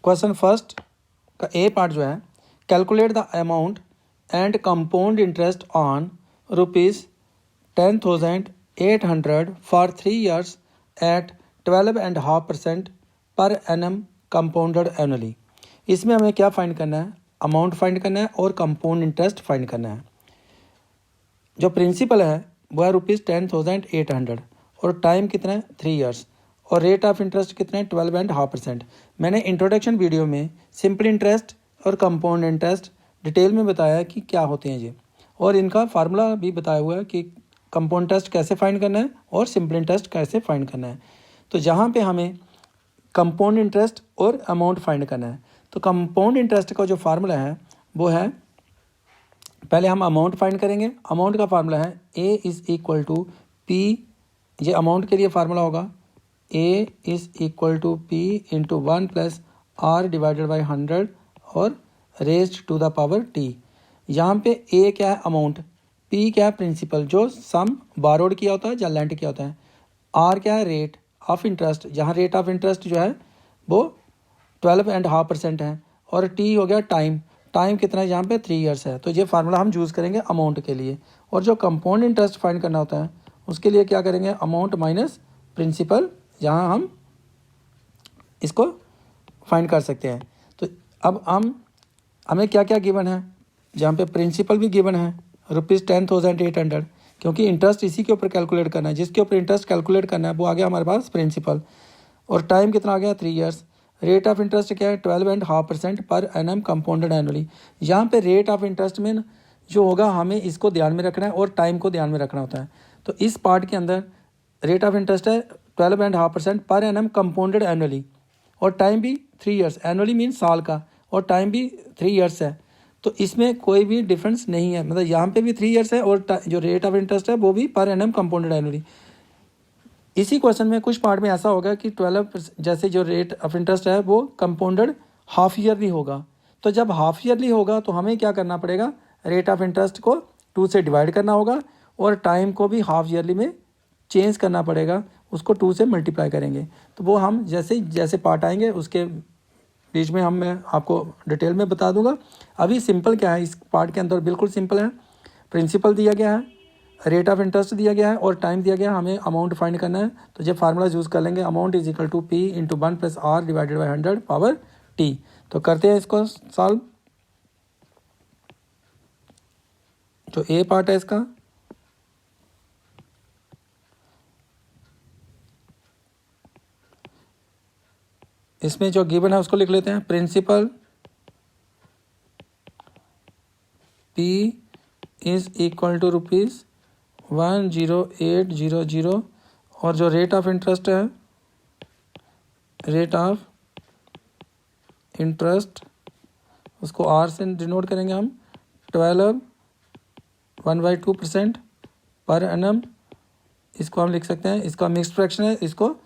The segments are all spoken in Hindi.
क्वेश्चन फर्स्ट का ए पार्ट जो है, calculate the amount and compound interest on ₹10,800 for 3 years at 12.5% per annum compounded annually. इसमें हमें क्या फाइंड करना है, अमाउंट फाइंड करना है और कंपाउंड इंटरेस्ट फाइंड करना है। जो प्रिंसिपल है वो है ₹10,800 और टाइम कितना है 3 years और रेट ऑफ इंटरेस्ट कितना है 12.5%। मैंने इंट्रोडक्शन वीडियो में सिंपल इंटरेस्ट और कंपाउंड इंटरेस्ट डिटेल में बताया कि क्या होते हैं ये, और इनका फार्मूला भी बताया हुआ है कि कंपाउंड इंटरेस्ट कैसे फाइंड करना है और सिंपल इंटरेस्ट कैसे फाइंड करना है। तो जहाँ पे हमें कंपाउंड इंटरेस्ट और अमाउंट फाइंड करना है, तो कंपाउंड इंटरेस्ट का जो फार्मूला है वो है, पहले हम अमाउंट फाइंड करेंगे। अमाउंट का फार्मूला है A is equal to P, ये अमाउंट के लिए फार्मूला होगा A is equal to P into 1 + R divided by 100 और raised to the power T। यहाँ पे A क्या है अमाउंट, P क्या है प्रिंसिपल जो सम बारोड किया होता है या लेंट किया होता है, R क्या है रेट ऑफ इंटरेस्ट, जहाँ रेट ऑफ इंटरेस्ट जो है वो 12.5% है, और T हो गया टाइम, टाइम कितना है यहाँ पे 3 years है। तो ये फार्मूला हम यूज़ करेंगे अमाउंट के लिए। और जो कंपाउंड इंटरेस्ट फाइंड करना होता है उसके लिए क्या करेंगे, अमाउंट माइनस प्रिंसिपल, जहाँ हम इसको फाइंड कर सकते हैं। तो अब हमें क्या क्या गिवन है, जहाँ पे प्रिंसिपल भी गिवन है ₹10,800, क्योंकि इंटरेस्ट इसी के ऊपर कैलकुलेट करना है, जिसके ऊपर इंटरेस्ट कैलकुलेट करना है वो आ गया हमारे पास प्रिंसिपल, और टाइम कितना आ गया 3 years। रेट ऑफ इंटरेस्ट क्या है 12.5% पर एनम कंपाउंडेड एनुअली। यहाँ पे रेट ऑफ इंटरेस्ट में जो होगा हमें इसको ध्यान में रखना है और टाइम को ध्यान में रखना होता है। तो इस पार्ट के अंदर रेट ऑफ इंटरेस्ट है 12.5% पर एनम कंपाउंडेड एनुअली, और टाइम भी 3 years, एनुअली मीन साल का, और टाइम भी 3 years है। तो इसमें कोई भी डिफरेंस नहीं है, मतलब यहाँ पे भी 3 years है और जो रेट ऑफ इंटरेस्ट है वो भी पर एनम कंपाउंडेड एनुअली। इसी क्वेश्चन में कुछ पार्ट में ऐसा होगा कि 12% जैसे जो रेट ऑफ इंटरेस्ट है वो कंपाउंडेड हाफ ईयरली होगा। तो जब हाफ ईयरली होगा तो हमें क्या करना पड़ेगा, रेट ऑफ इंटरेस्ट को 2 से डिवाइड करना होगा और टाइम को भी हाफ ईयरली में चेंज करना पड़ेगा, उसको 2 से मल्टीप्लाई करेंगे। तो वो हम जैसे जैसे पार्ट आएंगे उसके बीच में मैं आपको डिटेल में बता दूंगा। अभी सिंपल क्या है, इस पार्ट के अंदर बिल्कुल सिंपल है, प्रिंसिपल दिया गया है, रेट ऑफ इंटरेस्ट दिया गया है और टाइम दिया गया है, हमें अमाउंट फाइंड करना है। तो जब फार्मूला यूज़ कर लेंगे, amount is equal to P into 1 + R divided by 100 power T। तो करते हैं इसको सॉल्व। जो ए पार्ट है इसका, इसमें जो गिवन है उसको लिख लेते हैं, principal P is equal to ₹10800, और जो रेट ऑफ इंटरेस्ट है, रेट ऑफ इंटरेस्ट उसको R से डिनोट करेंगे हम, 12/1/2% पर एनम। इसको हम लिख सकते हैं, इसका मिक्स्ड फ्रैक्शन है, इसको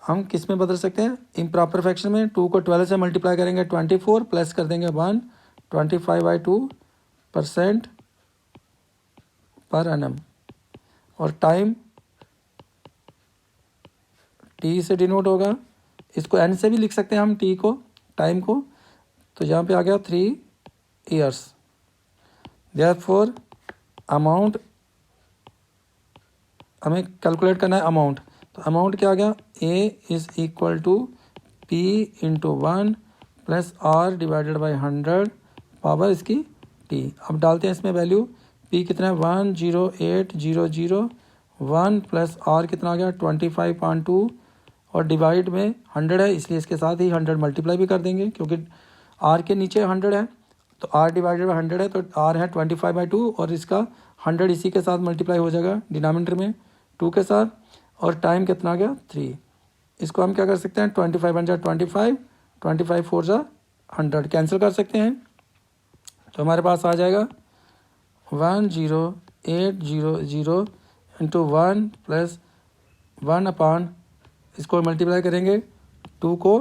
हम किस में बदल सकते हैं, इम्प्रॉपर फ्रैक्शन में। 2 को 12 से मल्टीप्लाई करेंगे 24, प्लस कर देंगे 1, 25/2% पर एनम, और टाइम T से डिनोट होगा। इसको N से भी लिख सकते हैं हम T को, टाइम को। तो यहाँ पे आ गया 3 years। देयरफॉर अमाउंट हमें कैलकुलेट करना है अमाउंट। तो अमाउंट क्या आ गया, A is equal to P into 1 + R divided by 100 power इसकी T। अब डालते हैं इसमें वैल्यू, P कितना है 10800, 1 + R कितना आ गया 25.2, और डिवाइड में 100 है इसलिए इसके साथ ही 100 मल्टीप्लाई भी कर देंगे, क्योंकि R के नीचे 100 है तो R डिवाइडेड बाई 100 है, तो R है 25/2 और इसका 100 इसी के साथ मल्टीप्लाई हो जाएगा डिनोमिनेटर में 2 के साथ, और टाइम कितना आ गया 3। इसको हम क्या कर सकते हैं, 25 × 25, 25 4 100 कैंसिल कर सकते हैं। तो हमारे पास आ जाएगा 10800 इंटू 1 + 1/, इसको मल्टीप्लाई करेंगे 2 को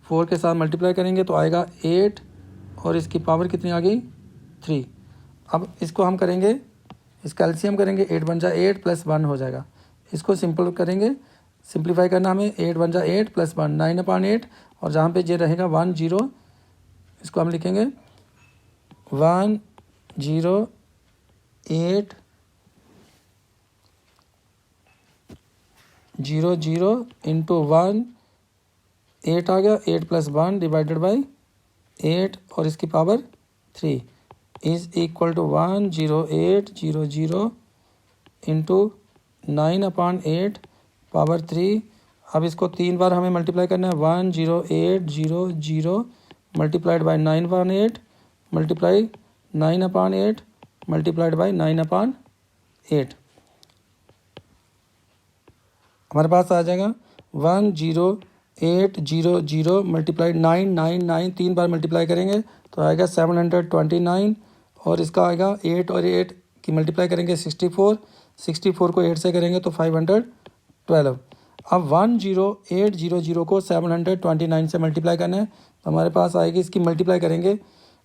4 के साथ मल्टीप्लाई करेंगे तो आएगा 8, और इसकी पावर कितनी आ गई 3। अब इसको हम करेंगे, इसका एलसीएम करेंगे, 8 × 8 + 1 हो जाएगा। इसको सिंपल करेंगे, सिंप्लीफाई करना हमें, 8 × 8 + 1, 9/8, और जहाँ पे ये रहेगा 1 0, इसको हम लिखेंगे 108 0 0 इंटू 1, 8 आ गया, 8 + 1 डिवाइडेड बाई 8 और इसकी power 3 is equal to 108 0 0 into 9/8 power 3। अब इसको 3 बार हमें मल्टीप्लाई करना है, 108 0 0 multiplied by 9/8 multiply 9/8 multiplied by 9/8। हमारे पास आ जाएगा 108 0 0 मल्टीप्लाई 999, 3 बार मल्टीप्लाई करेंगे तो आएगा 729, और इसका आएगा 8 और 8 की मल्टीप्लाई करेंगे 64, 64 को 8 से करेंगे तो 512। अब 108 0 0 को 729 से मल्टीप्लाई करना है, तो हमारे पास आएगी, इसकी मल्टीप्लाई करेंगे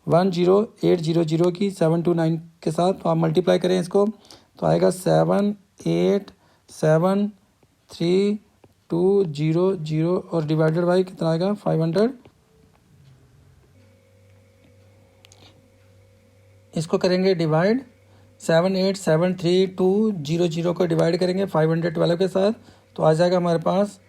108 0 0 की 729 के साथ, तो आप मल्टीप्लाई करें इसको तो आएगा 7873200 और डिवाइडेड बाई कितना आएगा 500। इसको करेंगे डिवाइड, 7873200 को डिवाइड करेंगे 512 के साथ, तो आ जाएगा हमारे पास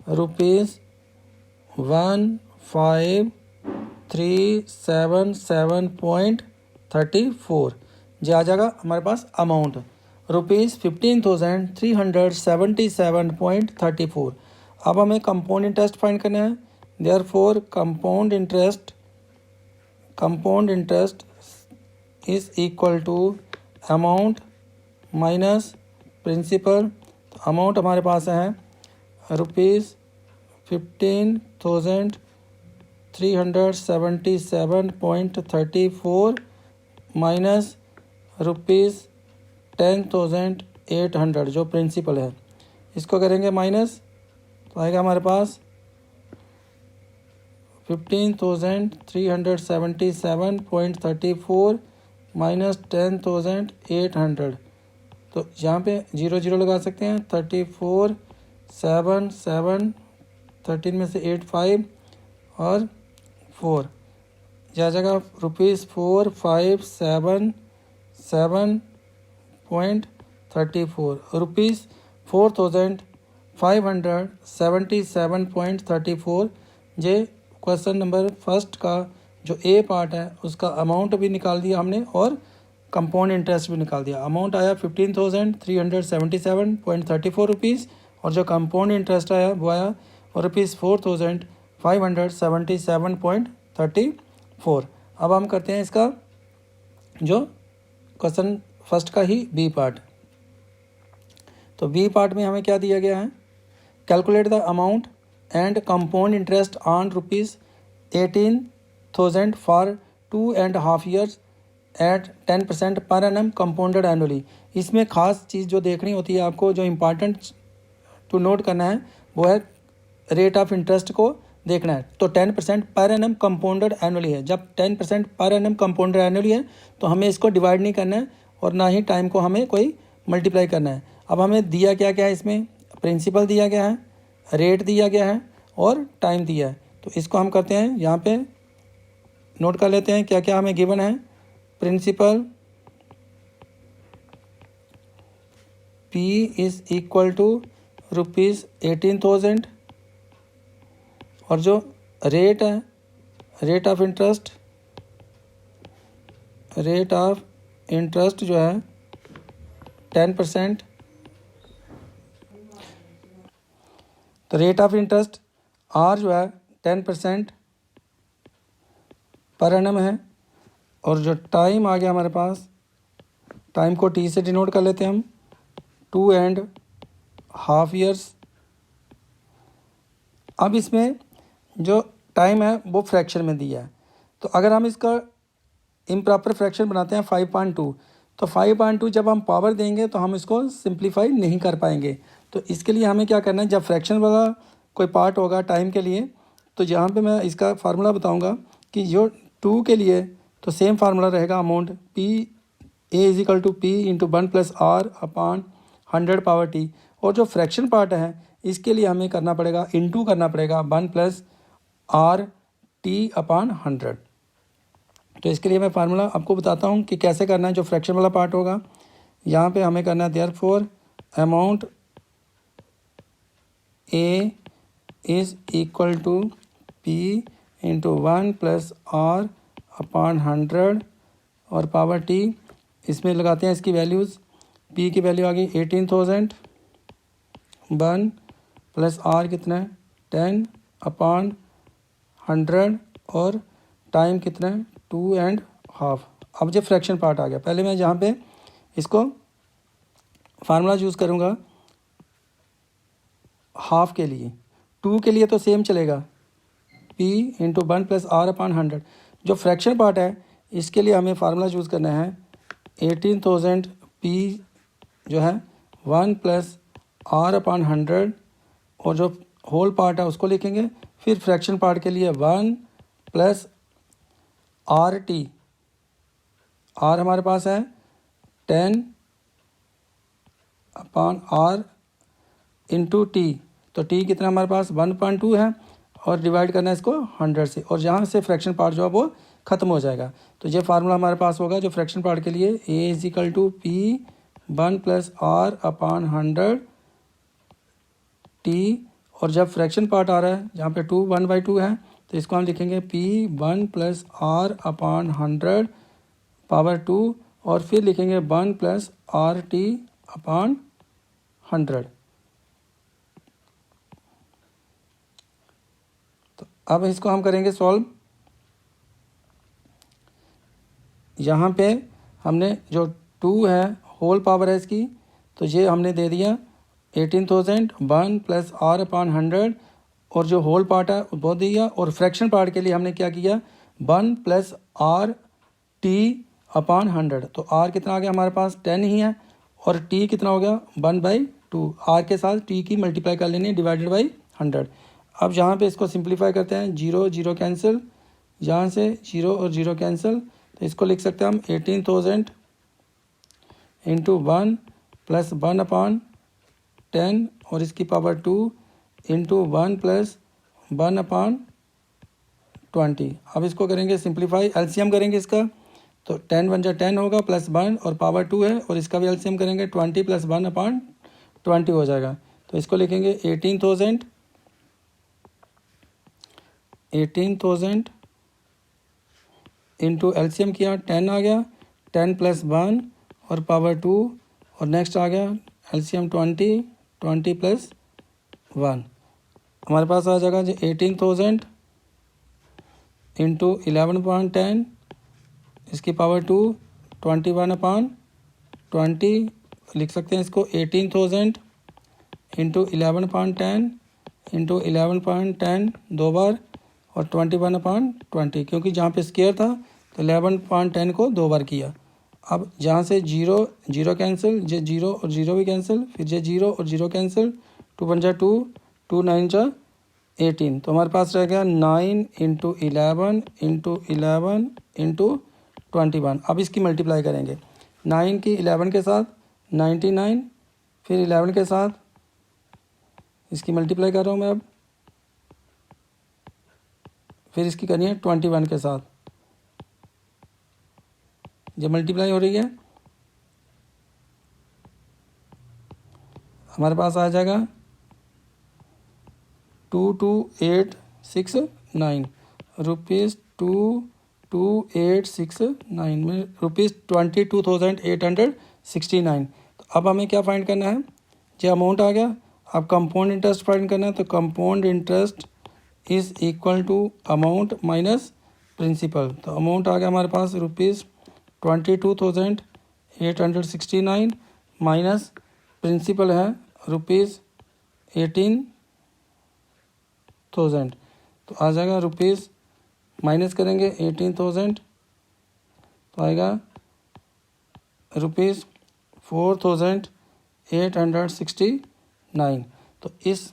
₹15,377.34। जो आ जाएगा हमारे पास अमाउंट ₹15,377.34। अब हमें कंपाउंड इंटरेस्ट फाइंड करना है। Therefore compound interest is equal to amount minus principal. तो अमाउंट हमारे पास है ₹15,377.34 माइनस ₹10,800 जो प्रिंसिपल है, इसको करेंगे माइनस, तो आएगा हमारे पास 15,377.34 माइनस 10,800। तो यहाँ पे 0 0 लगा सकते हैं, 34 7 7 13 में से 8 5 और 4, यह जगह ₹4,577.34 ₹4,577.34। ये क्वेश्चन नंबर फर्स्ट का जो ए पार्ट है उसका अमाउंट भी निकाल दिया हमने और कंपाउंड इंटरेस्ट भी निकाल दिया। अमाउंट आया 15,377.34 रुपीज़ और जो कंपाउंड इंटरेस्ट आया वो आया ₹4,577.34। अब हम करते हैं इसका जो क्वेश्चन फर्स्ट का ही बी पार्ट। तो बी पार्ट में हमें क्या दिया गया है, calculate the amount and compound interest on ₹18,000 for 2.5 years at 10% per annum compounded annually. इसमें ख़ास चीज़ जो देखनी होती है आपको, जो इम्पॉर्टेंट टू नोट करना है वो है रेट ऑफ इंटरेस्ट को देखना है। तो 10% पर एनम कंपाउंडेड एनुअली है। जब 10% पर एनम कंपाउंडेड एनुअली है तो हमें इसको डिवाइड नहीं करना है और ना ही टाइम को हमें कोई मल्टीप्लाई करना है। अब हमें दिया क्या क्या है, इसमें प्रिंसिपल दिया गया है, रेट दिया गया है और टाइम दिया है। तो इसको हम करते हैं, यहाँ पे नोट कर लेते हैं क्या क्या हमें गिवन है। Principal P is equal to ₹18,000 और जो रेट है, रेट ऑफ इंटरेस्ट जो है 10%। तो रेट ऑफ इंटरेस्ट R जो है 10% पर एनम है और जो टाइम आ गया हमारे पास, टाइम को T से डिनोट कर लेते हैं हम, 2.5 years। अब इसमें जो टाइम है वो फ्रैक्शन में दिया है, तो अगर हम इसका इम्प्रॉपर फ्रैक्शन बनाते हैं 5.2, तो 5.2 जब हम पावर देंगे तो हम इसको सिंप्लीफाई नहीं कर पाएंगे। तो इसके लिए हमें क्या करना है, जब फ्रैक्शन वाला कोई पार्ट होगा टाइम के लिए, तो यहाँ पे मैं इसका फार्मूला बताऊँगा कि जो 2 के लिए तो सेम फार्मूला रहेगा, amount P A is equal to P into 1 + R/100 power T। और जो फ्रैक्शन पार्ट है इसके लिए हमें करना पड़ेगा, इनटू करना पड़ेगा 1 + आर टी अपॉन 100। तो इसके लिए मैं फार्मूला आपको बताता हूँ कि कैसे करना है। जो फ्रैक्शन वाला पार्ट होगा यहाँ पे हमें करना है therefore amount A is equal to P into 1 plus R upon 100 और पावर टी। इसमें लगाते हैं इसकी वैल्यूज़। पी की वैल्यू आ गई 18,000, 1 प्लस आर कितना है 10 अपॉन 100 और टाइम कितना है 2.5। अब जब फ्रैक्शन पार्ट आ गया, पहले मैं जहाँ पे इसको फार्मूला यूज़ करूँगा हाफ के लिए, 2 के लिए तो सेम चलेगा p into 1 plus R upon 100। जो फ्रैक्शन पार्ट है इसके लिए हमें फार्मूला यूज़ करना है 18,000 p जो है 1 प्लस आर अपॉन 100 और जो होल पार्ट है उसको लिखेंगे। फिर फ्रैक्शन पार्ट के लिए 1 प्लस आर टी, आर हमारे पास है 10 अपॉन आर इंटू टी। तो टी कितना हमारे पास 1.2 है और डिवाइड करना है इसको 100 से, और जहाँ से फ्रैक्शन पार्ट जो है वो ख़त्म हो जाएगा। तो ये फार्मूला हमारे पास होगा जो फ्रैक्शन पार्ट के लिए A is equal to P 1 plus R upon 100 T. और जब फ्रैक्शन पार्ट आ रहा है जहाँ पे 1/2 है तो इसको हम लिखेंगे P 1 plus R upon 100 power 2 और फिर लिखेंगे 1 प्लस आर टी अपॉन 100। तो अब इसको हम करेंगे सॉल्व। यहाँ पे हमने जो 2 है होल पावर है इसकी, तो ये हमने दे दिया 18,000 1 प्लस आर अपॉन 100 और जो होल पार्ट है वो दिया। और फ्रैक्शन पार्ट के लिए हमने क्या किया 1 प्लस आर टी अपॉन 100। तो आर कितना आ गया हमारे पास 10 ही है और टी कितना हो गया 1/2। आर के साथ टी की मल्टीप्लाई कर लेनी है डिवाइडेड बाई 100। अब यहाँ पे इसको सिंप्लीफाई करते हैं, 0 0 कैंसिल, यहाँ से 0 और 0 कैंसिल। तो इसको लिख सकते हैं हम 18,000 इंटू 1 प्लस 1 अपॉन 10 और इसकी पावर 2 इंटू 1 प्लस 1 अपॉन 20। अब इसको करेंगे सिंप्लीफाई, एलसीएम करेंगे इसका। तो 10 1 10 होगा प्लस 1 और पावर 2 है और इसका भी एलसीएम करेंगे 20 प्लस 1 अपॉन 20 हो जाएगा। तो इसको लिखेंगे 18,000 इंटू एलसीएम किया 10 आ गया, 10 प्लस 1 और पावर 2 और नेक्स्ट आ गया एलसीएम 20 20 प्लस 1। हमारे पास आ जाएगा जो 18,000 इंटू 11.10 इसकी पावर 2 21 अपॉन 20 लिख सकते हैं इसको 18,000 इंटू 11.10 इंटू 11.10 दो बार और 21 अपॉन 20, क्योंकि जहाँ पे स्केयर था तो 11.10 को दो बार किया। अब जहाँ से 0 0 कैंसिल, जे 0 और 0 भी कैंसिल, फिर जे 0 और 0 कैंसिल, 2 1 जा 2 2 9 जा 18। तो हमारे पास रह गया 9 इंटू 11 इंटू 11 इंटू 21। अब इसकी मल्टीप्लाई करेंगे 9 की 11 के साथ 99, फिर 11 के साथ इसकी मल्टीप्लाई कर रहा हूँ मैं अब, फिर इसकी करनी है 21 के साथ। जब मल्टीप्लाई हो रही है हमारे पास आ जाएगा 22869 रुपीज़ 22869 में रुपीज़ 22,869। तो अब हमें क्या फाइंड करना है, जो अमाउंट आ गया। अब कंपाउंड इंटरेस्ट फाइंड करना है, तो compound interest is equal to amount minus principal. तो अमाउंट आ गया हमारे पास रुपीज़ 22,869 माइनस प्रिंसिपल है रुपीज़ 18,000। तो आ जाएगा रुपीज़, माइनस करेंगे 18,000 तो आएगा रुपीज़ 4,869। तो इस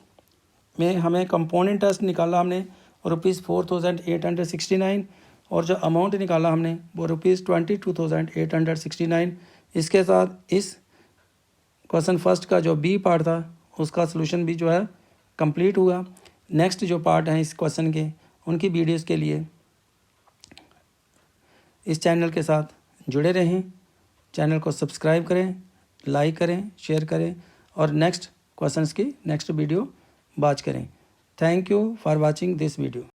में हमें कंपाउंड इंटरेस्ट निकाला हमने रुपीज़ 4,869 और जो अमाउंट निकाला हमने वो रुपीज़ 22,869। इसके साथ इस क्वेश्चन फर्स्ट का जो बी पार्ट था उसका सलूशन भी जो है कंप्लीट हुआ। नेक्स्ट जो पार्ट है इस क्वेश्चन के उनकी वीडियोस के लिए इस चैनल के साथ जुड़े रहें। चैनल को सब्सक्राइब करें, लाइक करें, शेयर करें और नेक्स्ट क्वेश्चंस की नेक्स्ट वीडियो वॉच करें। Thank you for watching this video.